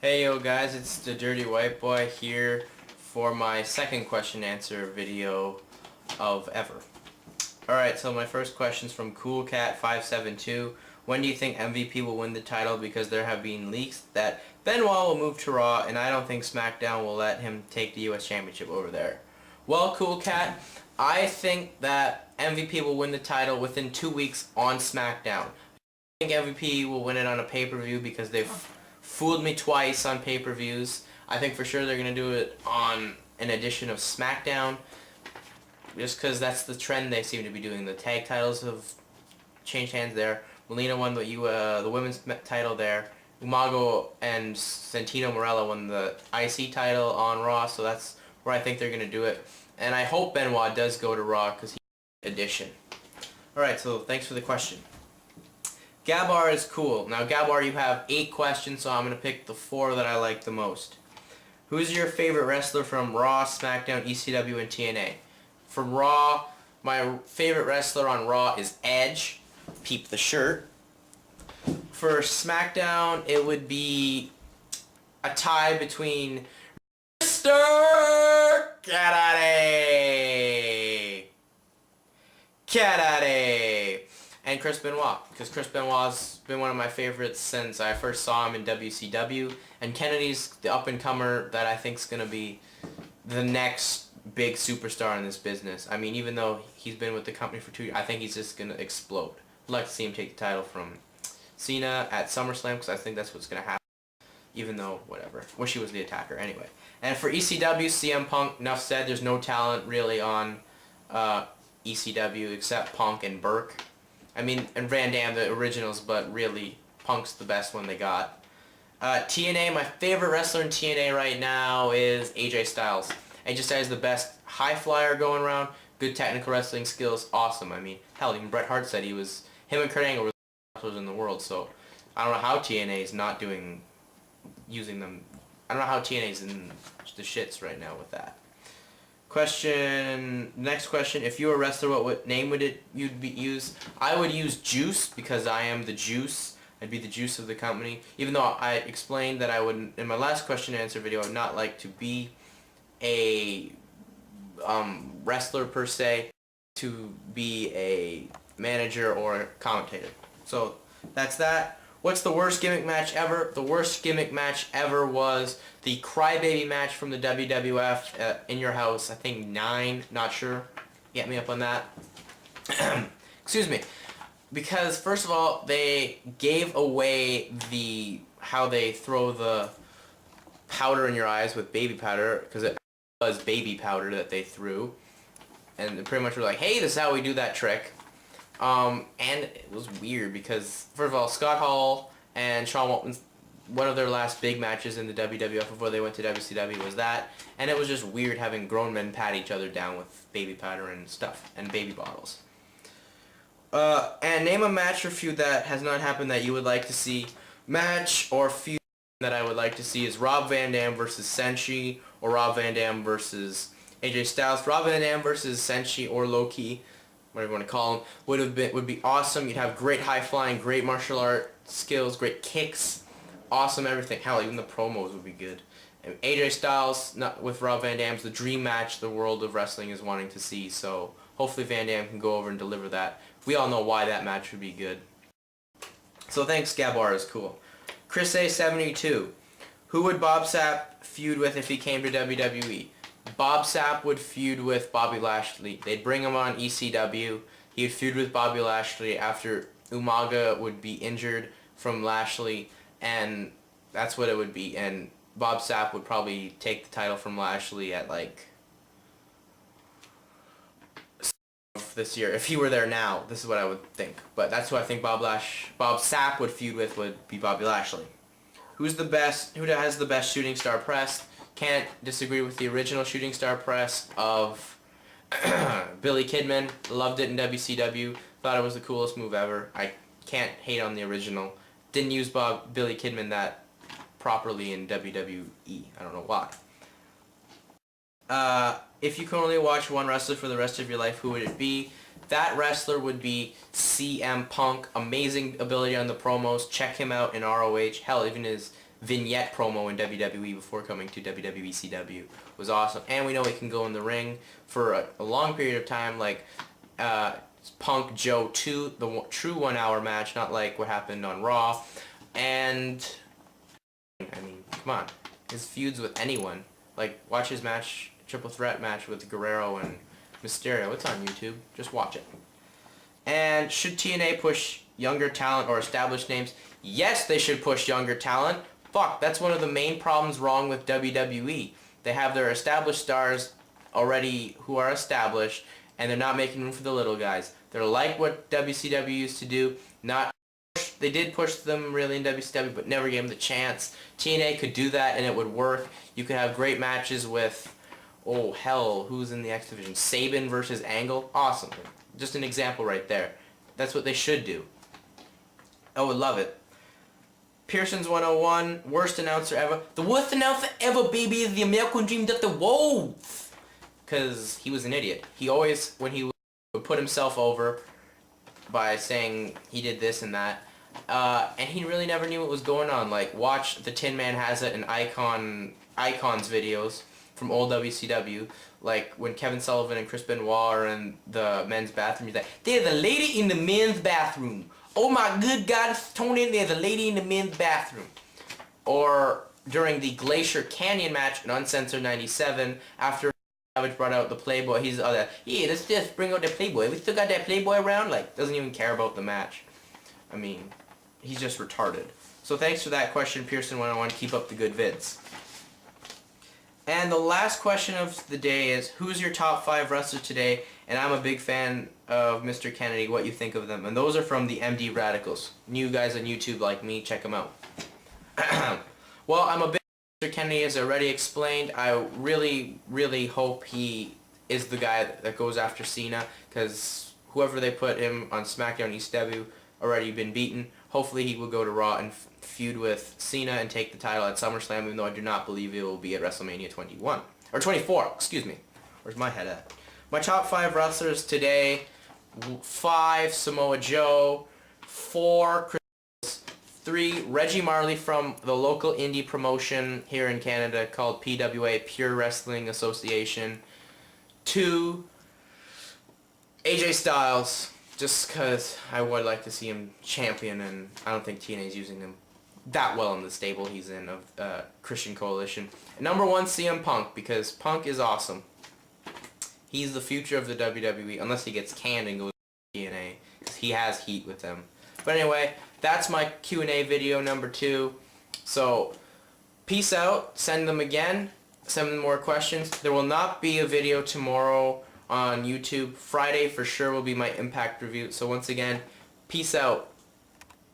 Hey yo guys, it's the Dirty White Boy here for my second question answer video of ever. Alright, so my first question is from CoolCat572. When do you think MVP will win the title? Because there have been leaks that Benoit will move to Raw, and I don't think SmackDown will let him take the US Championship over there. Well, CoolCat, I think that MVP will win the title within 2 weeks on SmackDown. I think MVP will win it on a pay-per-view because they've fooled me twice on pay-per-views. I think for sure they're going to do it on an edition of SmackDown, just because that's the trend they seem to be doing. The tag titles have changed hands there. Melina won the women's title there. Umago and Santino Marella won the IC title on Raw, so that's where I think they're going to do it. And I hope Benoit does go to Raw because he's edition. Alright, so thanks for the question. Gabar is cool. Now, Gabar, you have 8 questions, so I'm going to pick the 4 that I like the most. Who's your favorite wrestler from Raw, SmackDown, ECW, and TNA? From Raw, my favorite wrestler on Raw is Edge. Peep the shirt. For SmackDown, it would be a tie between Mr. Cat and Chris Benoit, because Chris Benoit's been one of my favorites since I first saw him in WCW, and Kennedy's the up-and-comer that I think's going to be the next big superstar in this business. I mean, even though he's been with the company for 2 years, I think he's just going to explode. I'd like to see him take the title from Cena at SummerSlam, because I think that's what's going to happen, even though, whatever. Wish he was the attacker, anyway. And for ECW, CM Punk, enough said, there's no talent really on ECW except Punk and Burke. I mean, and Van Dam, the originals, but really, Punk's the best one they got. TNA, my favorite wrestler in TNA right now is AJ Styles. AJ Styles is the best high flyer going around, good technical wrestling skills, awesome. I mean, hell, even Bret Hart said him and Kurt Angle were the best wrestlers in the world, so I don't know how TNA is not using them. I don't know how TNA is in the shits right now with that. Next question, if you were a wrestler, what name would you'd use? I would use Juice, because I am the Juice. I'd be the Juice of the company. Even though I explained that I wouldn't, in my last question and answer video, I would not like to be a wrestler per se, to be a manager or a commentator. So that's that. What's the worst gimmick match ever? The worst gimmick match ever was the Crybaby match from the WWF in your house. I think 9, not sure. Get me up on that. Excuse me. Because first of all, they gave away how they throw the powder in your eyes with baby powder, because it was baby powder that they threw. And they pretty much were like, hey, this is how we do that trick. And it was weird because, first of all, Scott Hall and Shawn Waltman's, one of their last big matches in the WWF before they went to WCW was that, and it was just weird having grown men pat each other down with baby powder and stuff, and baby bottles. And name a match or feud that has not happened that you would like to see. Match or feud that I would like to see is Rob Van Dam versus Senshi, or Rob Van Dam versus AJ Styles. Rob Van Dam versus Senshi or Low-Ki, whatever you want to call him, would be awesome. You'd have great high flying, great martial art skills, great kicks, awesome everything. Hell, even the promos would be good. And AJ Styles with Rob Van Dam's the dream match the world of wrestling is wanting to see. So hopefully Van Dam can go over and deliver that. We all know why that match would be good. So thanks, Gabar is cool. Chris A72, who would Bob Sapp feud with if he came to WWE? Bob Sapp would feud with Bobby Lashley. They'd bring him on ECW. He would feud with Bobby Lashley after Umaga would be injured from Lashley, and that's what it would be. And Bob Sapp would probably take the title from Lashley at like this year. If he were there now, this is what I would think. But that's who I think Bob Sapp would feud with, would be Bobby Lashley. Who's the best? Who has the best shooting star press? Can't disagree with the original shooting star press of Billy Kidman. Loved it in WCW. Thought it was the coolest move ever. I can't hate on the original. Didn't use Billy Kidman that properly in WWE. I don't know why. If you can only watch one wrestler for the rest of your life, who would it be? That wrestler would be CM Punk. Amazing ability on the promos. Check him out in ROH. Hell, even his vignette promo in WWE before coming to WWE CW was awesome. And we know he can go in the ring for a long period of time, like Punk Joe 2, the true 1 hour match, not like what happened on Raw. And I mean, come on, his feuds with anyone, like watch his match, triple threat match with Guerrero and Mysterio. It's on YouTube, just watch it. And should TNA push younger talent or established names? Yes, they should push younger talent. Fuck, that's one of the main problems wrong with WWE. They have their established stars already who are established, and they're not making room for the little guys. They're like what WCW used to do. They did push them really in WCW, but never gave them the chance. TNA could do that, and it would work. You could have great matches with, oh hell, who's in the X Division? Sabin versus Angle? Awesome. Just an example right there. That's what they should do. I would love it. Pearson's 101, worst announcer ever. The worst announcer ever, baby, is the American Dream, Dr. Wolf. Because he was an idiot. He always, when he would put himself over by saying he did this and that, and he really never knew what was going on. Like, watch the Tin Man Has It and Icons videos from old WCW. Like, when Kevin Sullivan and Chris Benoit are in the men's bathroom, he's like, there's a lady in the men's bathroom. Oh my good God, Tony, there's a lady in the men's bathroom. Or during the Glacier Canyon match in Uncensored 97, after Savage brought out the Playboy, he's yeah, let's just bring out the Playboy. We still got that Playboy around? Like, doesn't even care about the match. I mean, he's just retarded. So thanks for that question, Pearson101. Keep up the good vids. And the last question of the day is, who's your top 5 wrestlers today? And I'm a big fan of Mr. Kennedy, what you think of them. And those are from the MD Radicals. New guys on YouTube like me, check them out. Well, I'm a big Mr. Kennedy, as I already explained. I really, really hope he is the guy that goes after Cena, because whoever they put him on SmackDown ECW already been beaten. Hopefully he will go to Raw and feud with Cena and take the title at SummerSlam, even though I do not believe it will be at WrestleMania 21. Or 24, excuse me. Where's my head at? My top 5 wrestlers today: 5, Samoa Joe; 4, Chris; 3, Reggie Marley from the local indie promotion here in Canada called PWA, Pure Wrestling Association; 2, AJ Styles, just because I would like to see him champion, and I don't think TNA is using him that well in the stable he's in of Christian Coalition. And number 1, CM Punk, because Punk is awesome. He's the future of the WWE, unless he gets canned and goes to TNA, because he has heat with them. But anyway, that's my Q&A video number 2. So, peace out. Send them again. Send them more questions. There will not be a video tomorrow on YouTube. Friday for sure will be my Impact review. So once again, peace out.